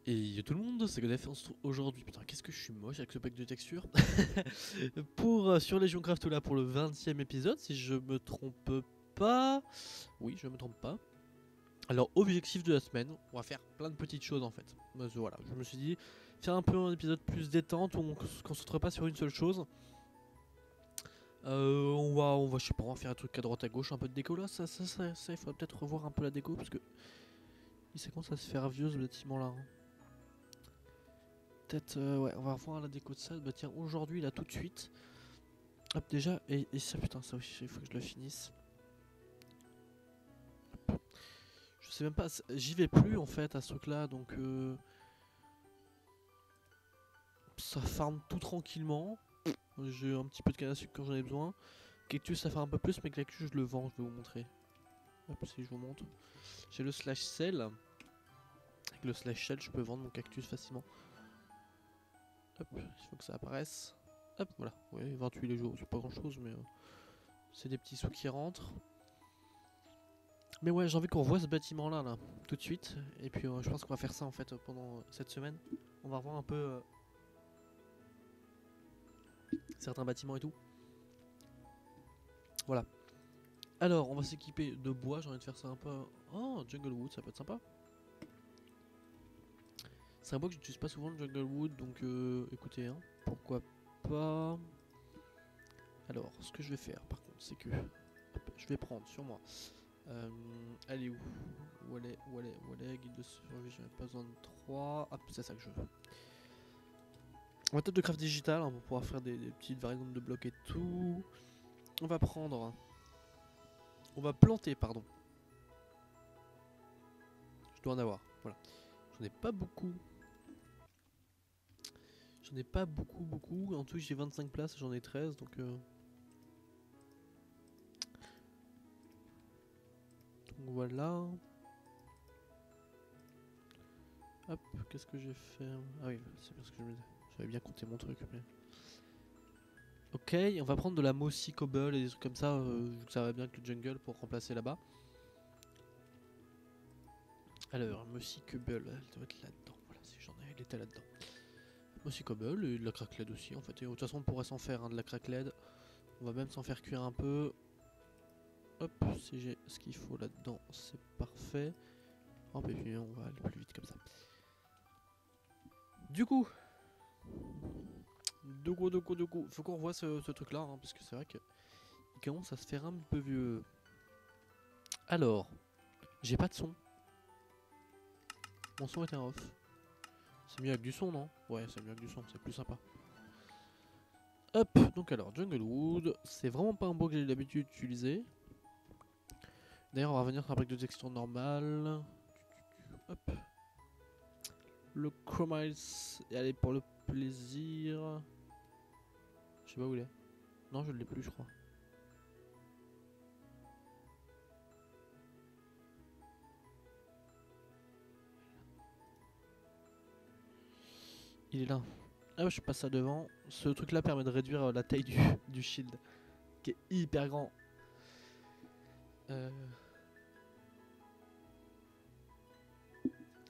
Et yo tout le monde, c'est Godef, on se retrouve aujourd'hui. Putain, qu'est-ce que je suis moche avec ce pack de textures. Pour sur Legioncraft là pour le 20e épisode, si je me trompe pas. Oui, je me trompe pas. Alors, objectif de la semaine, on va faire plein de petites choses en fait. Voilà, je me suis dit, faire un peu un épisode plus détente où on se concentre pas sur une seule chose. Je sais pas, on va faire un truc à droite à gauche, un peu de déco là. Il faudrait peut-être revoir un peu la déco parce que il commence à se faire vieux ce bâtiment là. Hein. Peut-être, ouais, on va revoir la déco de ça. Bah tiens, aujourd'hui là tout de suite. Hop, déjà, et ça, putain, ça aussi, il faut que je le finisse. Hop. Je sais même pas, j'y vais plus en fait à ce truc là, donc ça farm tout tranquillement. J'ai un petit peu de canne à sucre quand j'en ai besoin. Cactus ça fait un peu plus, mais cactus je le vends, je vais vous montrer. Hop, si je vous montre. J'ai le slash sell. Avec le slash sell, je peux vendre mon cactus facilement. Hop, il faut que ça apparaisse. Hop, voilà. Ouais, 28 les jours, c'est pas grand chose, mais c'est des petits sous qui rentrent. Mais ouais, j'ai envie qu'on revoie ce bâtiment là, tout de suite. Et puis je pense qu'on va faire ça en fait pendant cette semaine. On va revoir un peu certains bâtiments et tout. Voilà. Alors, on va s'équiper de bois. J'ai envie de faire ça un peu. Oh, Jungle Wood, ça peut être sympa. C'est un bois que j'utilise pas souvent le Jungle Wood, donc écoutez, hein, pourquoi pas. Alors, ce que je vais faire par contre, c'est que hop, je vais prendre sur moi. Elle est où? Où elle est? Guide de survie, j'en ai pas besoin de 3. Hop, c'est ça que je veux. On va table de craft digital hein, pour pouvoir faire des petites variantes de blocs et tout. On va prendre. On va planter, pardon. Je dois en avoir. Voilà. J'en ai pas beaucoup. J'en ai pas beaucoup. En tout, j'ai 25 places, j'en ai 13 donc. Donc voilà. Hop, qu'est-ce que j'ai fait? Ah oui, c'est parce que j'avais bien compté mon truc. Mais... Ok, on va prendre de la mossy cobble et des trucs comme ça, vu que ça va bien avec le jungle pour remplacer là-bas. Alors, mossy cobble, elle doit être là-dedans. Voilà, si j'en ai, elle était là-dedans. Mossy cobble et de la craquelade aussi en fait. Et de toute façon, on pourrait s'en faire de la craquelade. On va même s'en faire cuire un peu. Hop, si j'ai ce qu'il faut là-dedans, c'est parfait. Hop, et puis on va aller plus vite comme ça. Du coup, faut qu'on revoie ce truc-là, hein, parce que c'est vrai que il commence à se faire un peu vieux. Alors, j'ai pas de son. Mon son est un off. C'est mieux avec du son, non? Ouais, c'est mieux avec du son, c'est plus sympa. Hop, donc alors, Jungle Wood, c'est vraiment pas un bois que j'ai l'habitude d'utiliser. D'ailleurs, on va revenir sur un pack de texture normale. Hop. Le Chromice, et allez, pour le plaisir. Je sais pas où il est. Non, je ne l'ai plus, je crois. Il est là. Ah ouais, je passe ça devant. Ce truc là permet de réduire la taille du shield, qui est hyper grand.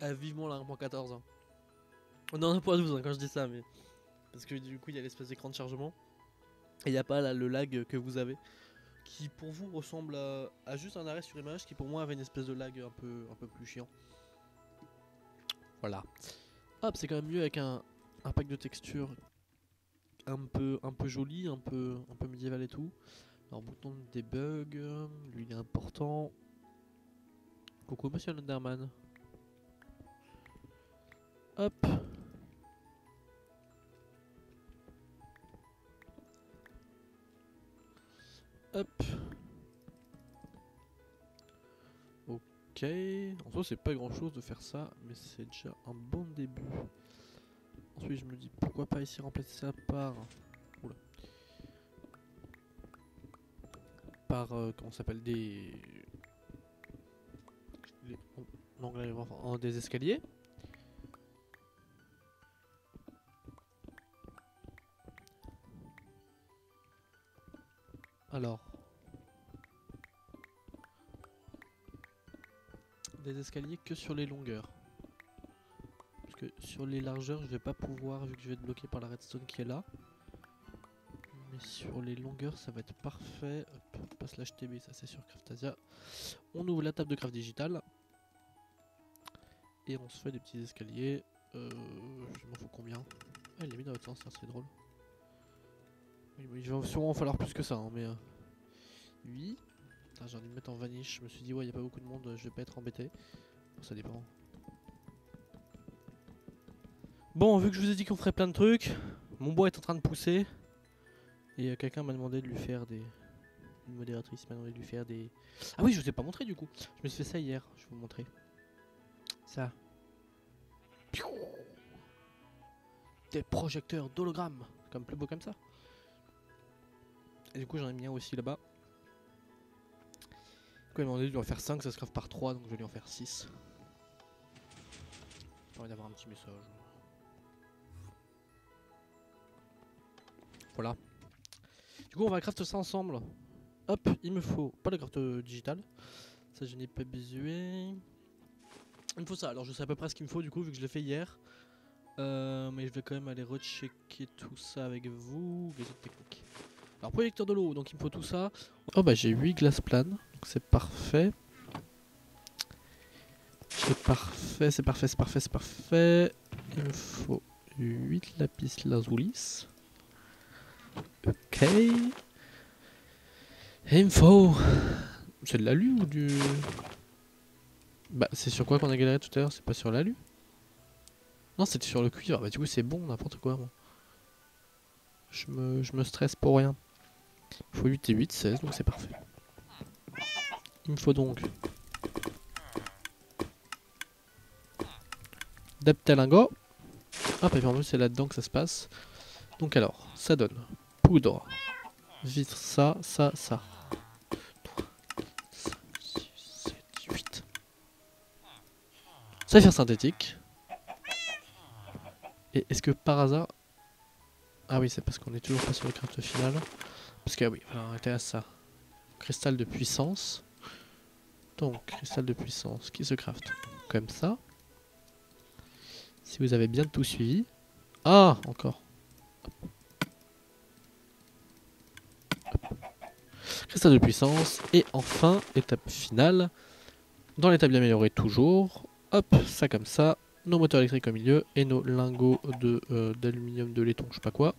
Vivement la 1.14. Hein. On en a pas 12 hein, quand je dis ça, mais. Parce que du coup, il y a l'espèce d'écran de chargement. Et il n'y a pas là, le lag que vous avez. Qui pour vous ressemble à juste un arrêt sur image, qui pour moi avait une espèce de lag un peu plus chiant. Voilà. Hop, c'est quand même mieux avec un pack de textures un peu joli, un peu médiéval et tout. Alors, bouton de debug, lui il est important. Coucou monsieur Lenderman. Hop. Hop. Ok. En soi, c'est pas grand chose de faire ça, mais c'est déjà un bon début. Ensuite, je me dis pourquoi pas ici remplacer ça par. Oula. Par. Comment ça s'appelle des. En anglais, enfin, des escaliers. Alors. Des escaliers que sur les longueurs. Parce que sur les largeurs, je vais pas pouvoir vu que je vais être bloqué par la redstone qui est là. Mais sur les longueurs, ça va être parfait. Hop, pas slash TB, ça c'est sur Craftasia. On ouvre la table de craft digital. Et on se fait des petits escaliers. Je m'en faut combien? Ah, il est mis dans l'autre sens, c'est drôle. Oui, il va sûrement en falloir plus que ça, hein, mais... 8. J'ai envie de mettre en vanish. Je me suis dit, ouais, il n'y a pas beaucoup de monde, je vais pas être embêté. Bon, ça dépend. Bon, vu que je vous ai dit qu'on ferait plein de trucs, mon bois est en train de pousser. Et quelqu'un m'a demandé de lui faire des... Une modératrice m'a demandé de lui faire des... Ah oui, je vous ai pas montré du coup. Je me suis fait ça hier, je vais vous montrer. Ça. Des projecteurs d'hologrammes. Comme plus beau comme ça. Et du coup j'en ai mis un aussi là-bas. Du coup il m'a demandé de lui en faire 5, ça se crave par 3, donc je vais lui en faire 6. J'ai envie d'avoir un petit message. Voilà. Du coup on va craft ça ensemble. Hop, il me faut pas la carte digitale. Ça je n'ai pas besoin. Il me faut ça, alors je sais à peu près ce qu'il me faut du coup vu que je l'ai fait hier. Mais je vais quand même aller rechecker tout ça avec vous. Les autres techniques. Alors projecteur de l'eau, donc il me faut tout ça. Oh bah j'ai 8 glaces planes, donc c'est parfait. C'est parfait, c'est parfait, c'est parfait, c'est parfait. Il me faut 8 lapis lazuli. Ok. Et il me faut... C'est de l'alu ou du... Bah c'est sur quoi qu'on a galéré tout à l'heure? C'est pas sur l'alu? Non, c'était sur le cuivre. Bah du coup c'est bon, n'importe quoi moi. Je me stresse pour rien. Il faut 8 et 8, 16, donc c'est parfait. Il me faut donc... d'aptalingot. Hop, et en plus c'est là-dedans que ça se passe. Donc alors, ça donne poudre, vitre, ça, ça, ça. 3, 5, 6, 7, 8. Saphir synthétique. Et est-ce que par hasard... Ah oui, c'est parce qu'on est toujours pas sur le craft final. Parce que oui, voilà, on était à ça. Cristal de puissance. Donc, cristal de puissance qui se craft comme ça. Si vous avez bien tout suivi. Ah, encore. Cristal de puissance. Et enfin, étape finale. Dans l'étape améliorée toujours. Hop, ça comme ça. Nos moteurs électriques au milieu. Et nos lingots d'aluminium de laiton, je sais pas quoi.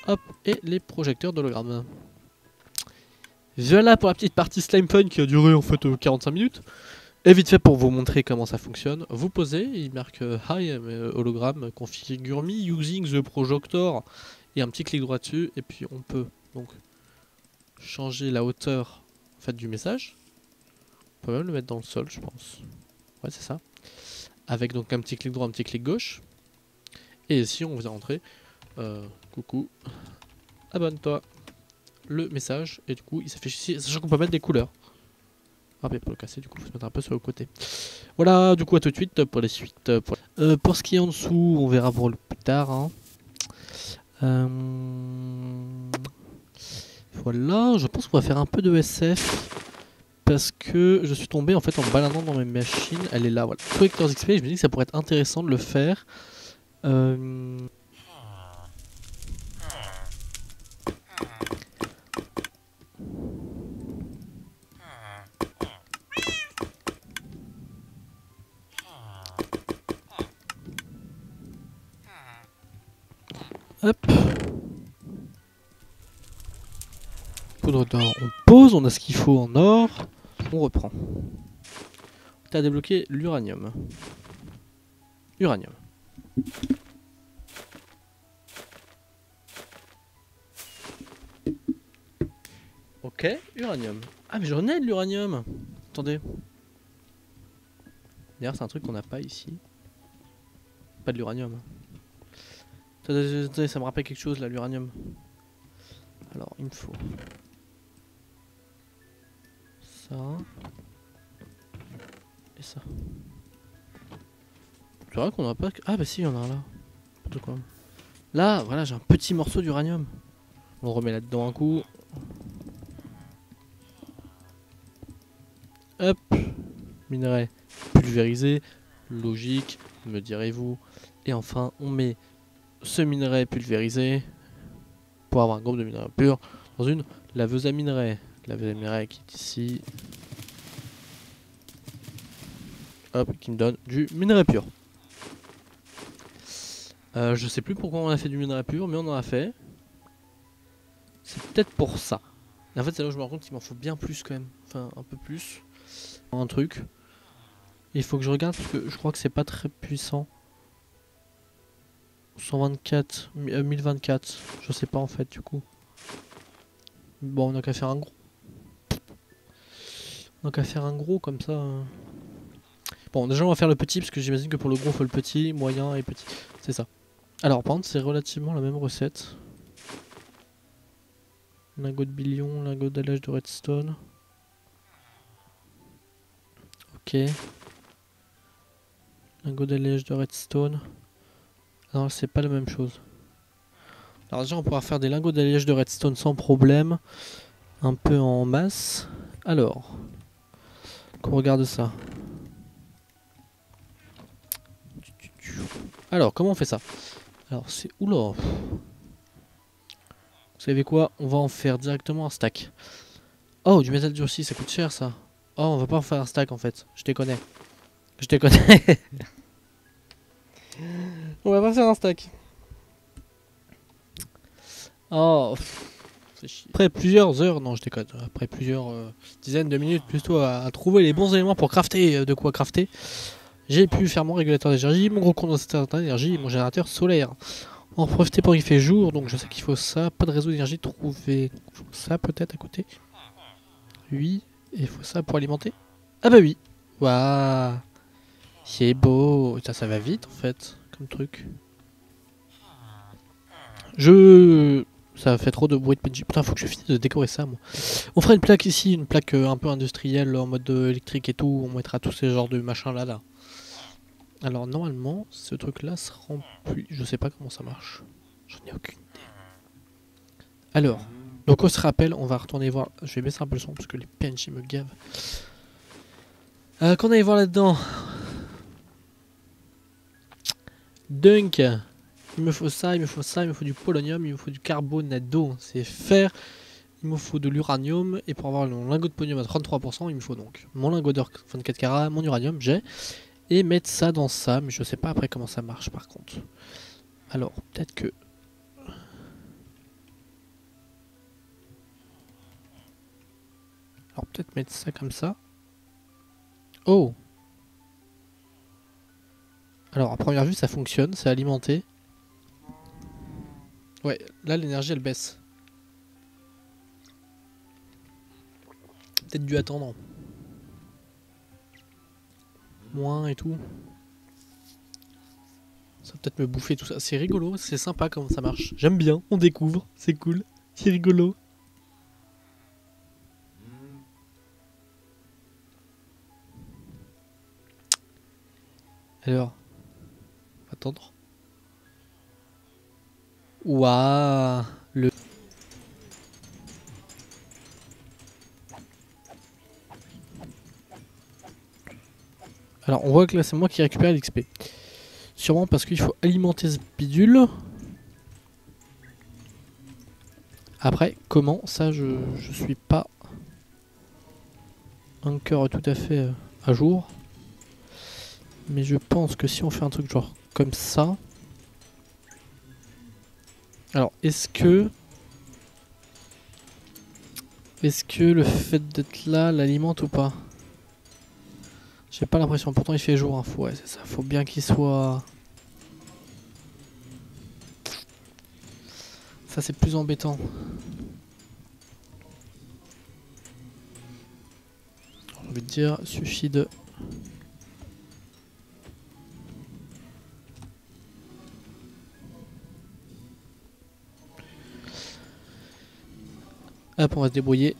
Hop, et les projecteurs d'hologramme. Voilà pour la petite partie Slime Fun qui a duré en fait 45 minutes. Et vite fait pour vous montrer comment ça fonctionne. Vous posez, il marque Hi hologramme, configure me using the projector. Et un petit clic droit dessus. Et puis on peut donc changer la hauteur en fait, du message. On peut même le mettre dans le sol, je pense. Ouais, c'est ça. Avec donc un petit clic droit, un petit clic gauche. Et ici, on vient rentrer. Coucou. Abonne-toi. Le message. Et du coup, il s'affiche ici. Sachant qu'on peut mettre des couleurs. Ah, mais pour le casser, du coup, il faut se mettre un peu sur le côté. Voilà, du coup, à tout de suite pour les suites. Pour ce qui est en dessous, on verra pour le plus tard. Hein. Voilà, je pense qu'on va faire un peu de SF. Parce que je suis tombé en fait en baladant dans mes machines. Elle est là, voilà. Collectors XP, je me dis que ça pourrait être intéressant de le faire. Hop. Poudre d'or, on pose, on a ce qu'il faut en or. On reprend. T'as débloqué l'uranium. Uranium. Ok, uranium. Ah mais j'en ai de l'uranium. Attendez. D'ailleurs c'est un truc qu'on n'a pas ici. Pas de l'uranium. Attendez, ça me rappelle quelque chose là, l'uranium. Alors il me faut ça et ça. C'est vrai qu'on n'a pas... Ah bah si, il y en a un là. De quoi. Là, voilà, j'ai un petit morceau d'uranium. On remet là-dedans un coup. Hop. Minerai pulvérisé. Logique, me direz-vous. Et enfin, on met ce minerai pulvérisé pour avoir un groupe de minerai pur dans une laveuse à minerai. Laveuse à minerai qui est ici. Hop, qui me donne du minerai pur. Je sais plus pourquoi on a fait du minerai pur, mais on en a fait. C'est peut-être pour ça. Et en fait, c'est là où je me rends compte qu'il m'en faut bien plus quand même. Enfin, un peu plus. Un truc. Il faut que je regarde parce que je crois que c'est pas très puissant. 124, 1024. Je sais pas en fait, du coup. Bon, on a qu'à faire un gros. On a qu'à faire un gros comme ça. Bon, déjà, on va faire le petit parce que j'imagine que pour le gros, il faut le petit, moyen et petit. C'est ça. Alors, par contre, c'est relativement la même recette. Lingot de billion, lingot d'alliage de redstone. Ok. Lingot d'alliage de redstone. Non, c'est pas la même chose. Alors déjà, on pourra faire des lingots d'alliage de redstone sans problème. Un peu en masse. Alors, qu'on regarde ça. Alors, comment on fait ça? Alors, c'est... Oula. Vous savez quoi? On va en faire directement un stack. Oh, du métal durci, ça coûte cher ça. Oh, on va pas en faire un stack en fait. Je déconne. Je déconne. On va pas faire un stack. Oh, c'est chier. Après plusieurs heures, non je déconne, après plusieurs dizaines de minutes plutôt à trouver les bons éléments pour crafter, de quoi crafter, j'ai pu faire mon régulateur d'énergie, mon gros condensateur d'énergie et mon générateur solaire. En profiter pour qu'il fait jour, donc je sais qu'il faut ça, pas de réseau d'énergie trouvé. Il faut ça peut-être à côté. Oui, et il faut ça pour alimenter. Ah bah oui. Waouh. C'est beau. Ça va vite en fait, comme truc. Ça fait trop de bruit de PNJ. Putain, faut que je finisse de décorer ça, moi. On fera une plaque ici, une plaque un peu industrielle en mode électrique et tout. On mettra tous ces genres de machins là. Alors, normalement, ce truc là se remplit. Je sais pas comment ça marche. J'en ai aucune idée. Alors, donc on se rappelle, on va retourner voir. Je vais baisser un peu le son parce que les PNJ me gavent. Qu'on aille voir là-dedans. Dunk. Il me faut ça, il me faut ça, il me faut du polonium, il me faut du carbonado, c'est fer. Il me faut de l'uranium, et pour avoir mon lingot de polonium à 33%, il me faut donc mon lingot d'or 24 carats, mon uranium, j'ai. Et mettre ça dans ça, mais je sais pas après comment ça marche par contre. Alors, peut-être que... Alors peut-être mettre ça comme ça. Oh! Alors à première vue ça fonctionne, c'est alimenté. Ouais, là l'énergie elle baisse. Peut-être dû attendre. Moins et tout. Ça va peut-être me bouffer tout ça. C'est rigolo, c'est sympa comment ça marche. J'aime bien, on découvre, c'est cool, c'est rigolo. Alors, attendre. Waouh, le... Alors on voit que là c'est moi qui récupère l'XP. Sûrement parce qu'il faut alimenter ce bidule. Après, comment ça je suis pas encore tout à fait à jour. Mais je pense que si on fait un truc genre comme ça... Alors, est-ce que le fait d'être là l'alimente ou pas? J'ai pas l'impression, pourtant il fait jour, hein. Ouais, c'est ça, faut bien qu'il soit... Ça c'est plus embêtant. J'ai envie de dire, suffit de... Hop, on va se débrouiller.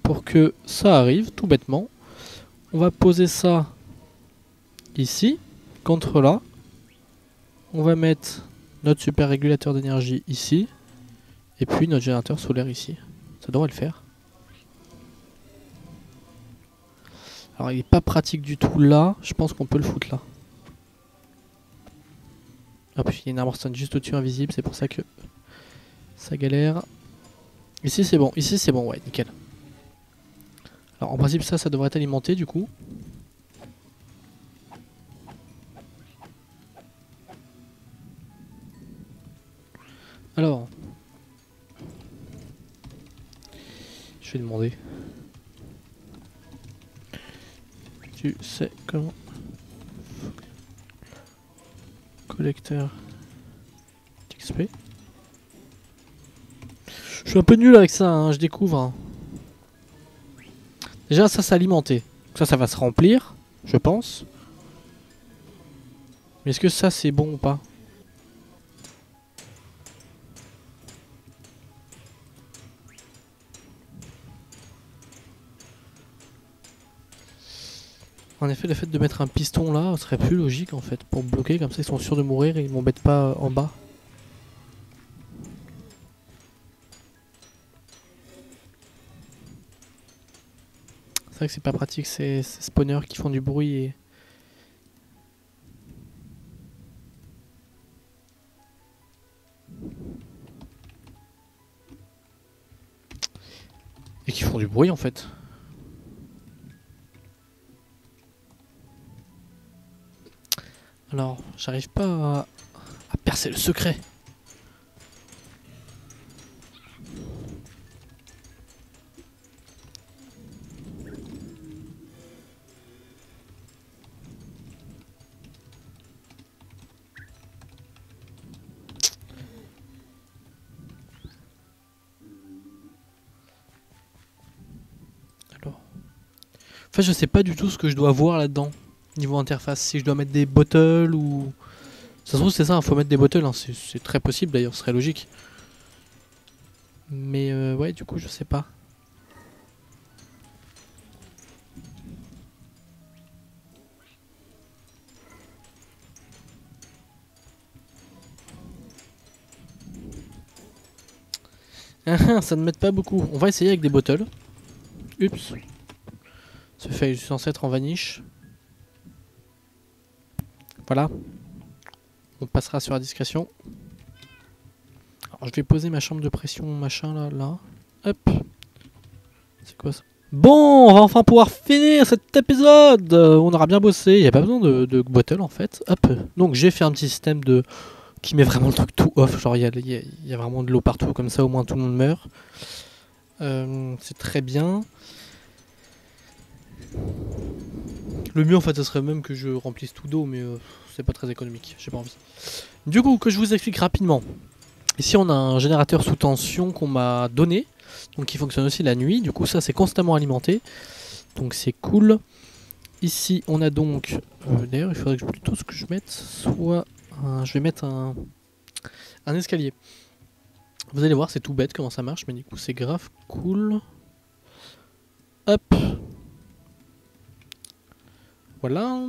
Pour que ça arrive, tout bêtement, on va poser ça ici, contre là. On va mettre notre super régulateur d'énergie ici. Et puis notre générateur solaire ici. Ça devrait le faire. Alors il est pas pratique du tout là. Je pense qu'on peut le foutre là. Hop, il y a une armorstone juste au-dessus invisible. C'est pour ça que ça galère. Ici c'est bon. Ici c'est bon. Ouais, nickel. Alors en principe ça devrait être alimenté du coup. Alors, je vais demander. Tu sais comment collecteur d'XP. Je suis un peu nul avec ça, hein, je découvre. Hein. Déjà ça c'est alimenté. Ça va se remplir, je pense. Mais est-ce que ça c'est bon ou pas? En effet, le fait de mettre un piston là serait plus logique en fait pour bloquer, comme ça ils sont sûrs de mourir et ils m'embêtent pas en bas. C'est vrai que c'est pas pratique ces spawners qui font du bruit et qui font du bruit en fait. Alors, j'arrive pas à percer le secret. Alors. En fait, je sais pas du tout ce que je dois voir là-dedans, niveau interface. Si je dois mettre des bottles ou... Ça se trouve c'est ça, il faut mettre des bottles, hein. C'est très possible d'ailleurs, ce serait logique. Mais ouais, du coup, je sais pas. Ça ne m'aide pas beaucoup. On va essayer avec des bottles. Oups. Ce fait est censé être en vanish. Voilà. On passera sur la discrétion. Alors je vais poser ma chambre de pression, machin là. Hop. C'est quoi ça? Bon, on va enfin pouvoir finir cet épisode. On aura bien bossé. Il n'y a pas besoin de bottle en fait. Hop. Donc j'ai fait un petit système de qui met vraiment le truc tout off. Genre il y a vraiment de l'eau partout, comme ça au moins tout le monde meurt. C'est très bien. Le mieux en fait ce serait même que je remplisse tout d'eau, mais c'est pas très économique, j'ai pas envie. Du coup, que je vous explique rapidement. Ici on a un générateur sous tension qu'on m'a donné, donc qui fonctionne aussi la nuit. Du coup ça c'est constamment alimenté, donc c'est cool. Ici on a donc, d'ailleurs il faudrait que plutôt ce que je mette soit, je vais mettre un escalier. Vous allez voir c'est tout bête comment ça marche, mais du coup c'est grave cool. Hop. Voilà.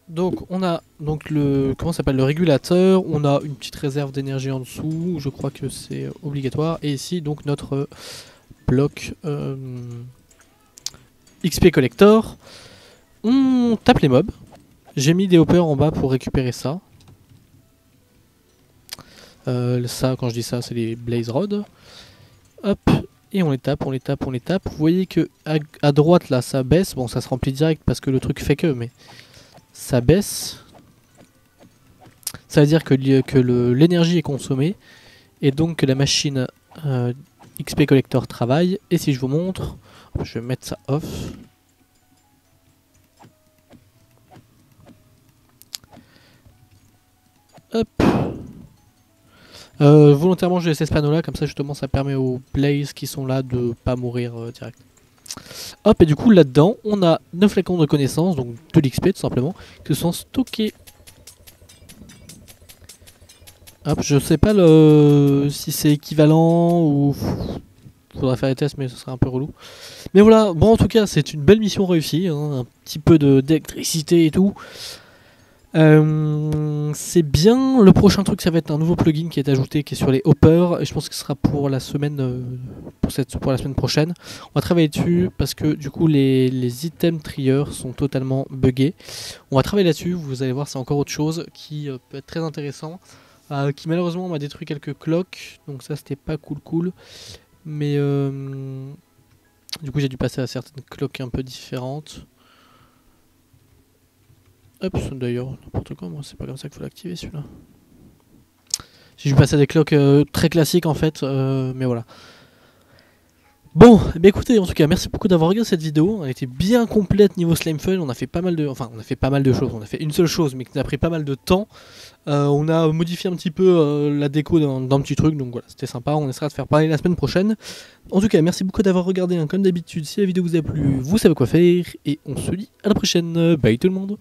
Donc on a donc le le régulateur, on a une petite réserve d'énergie en dessous, je crois que c'est obligatoire, et ici donc notre bloc XP collector. On tape les mobs. J'ai mis des hoppers en bas pour récupérer ça. Ça, quand je dis ça, c'est les blaze rods. Hop, et on les tape, on les tape, on les tape. Vous voyez que à droite là ça baisse, bon ça se remplit direct parce que le truc fait que, mais ça baisse. Ça veut dire que l'énergie est consommée et donc que la machine XP Collector travaille. Et si je vous montre, je vais mettre ça off. Hop. Volontairement je laisse ce panneau là, comme ça justement ça permet aux blaze qui sont là de pas mourir direct. Hop, et du coup là-dedans on a 9 flacons de connaissances, donc de l'XP tout simplement, qui sont stockés. Hop, je sais pas si c'est équivalent ou... Faudrait faire des tests mais ce serait un peu relou. Mais voilà, bon en tout cas c'est une belle mission réussie, hein, un petit peu d'électricité et tout. C'est bien. Le prochain truc, ça va être un nouveau plugin qui est ajouté, qui est sur les hoppers. Et je pense que ce sera pour la semaine, pour la semaine prochaine. On va travailler dessus parce que du coup, les items triers sont totalement buggés. On va travailler là-dessus. Vous allez voir, c'est encore autre chose qui peut être très intéressant. Qui malheureusement m'a détruit quelques cloques. Donc ça, c'était pas cool. Mais du coup, j'ai dû passer à certaines cloques un peu différentes. Hop, d'ailleurs, n'importe quoi, moi, c'est pas comme ça qu'il faut l'activer celui-là. J'ai dû passer à des cloques très classiques en fait, mais voilà. Bon, bah écoutez, en tout cas, merci beaucoup d'avoir regardé cette vidéo. Elle était bien complète niveau slime fun. On a fait pas mal de, enfin, on a fait pas mal de choses. On a fait une seule chose, mais qui nous a pris pas mal de temps. On a modifié un petit peu la déco d'un petit truc, donc voilà, c'était sympa. On essaiera de faire pareil la semaine prochaine. En tout cas, merci beaucoup d'avoir regardé. Comme d'habitude, si la vidéo vous a plu, vous savez quoi faire, et on se dit à la prochaine. Bye tout le monde.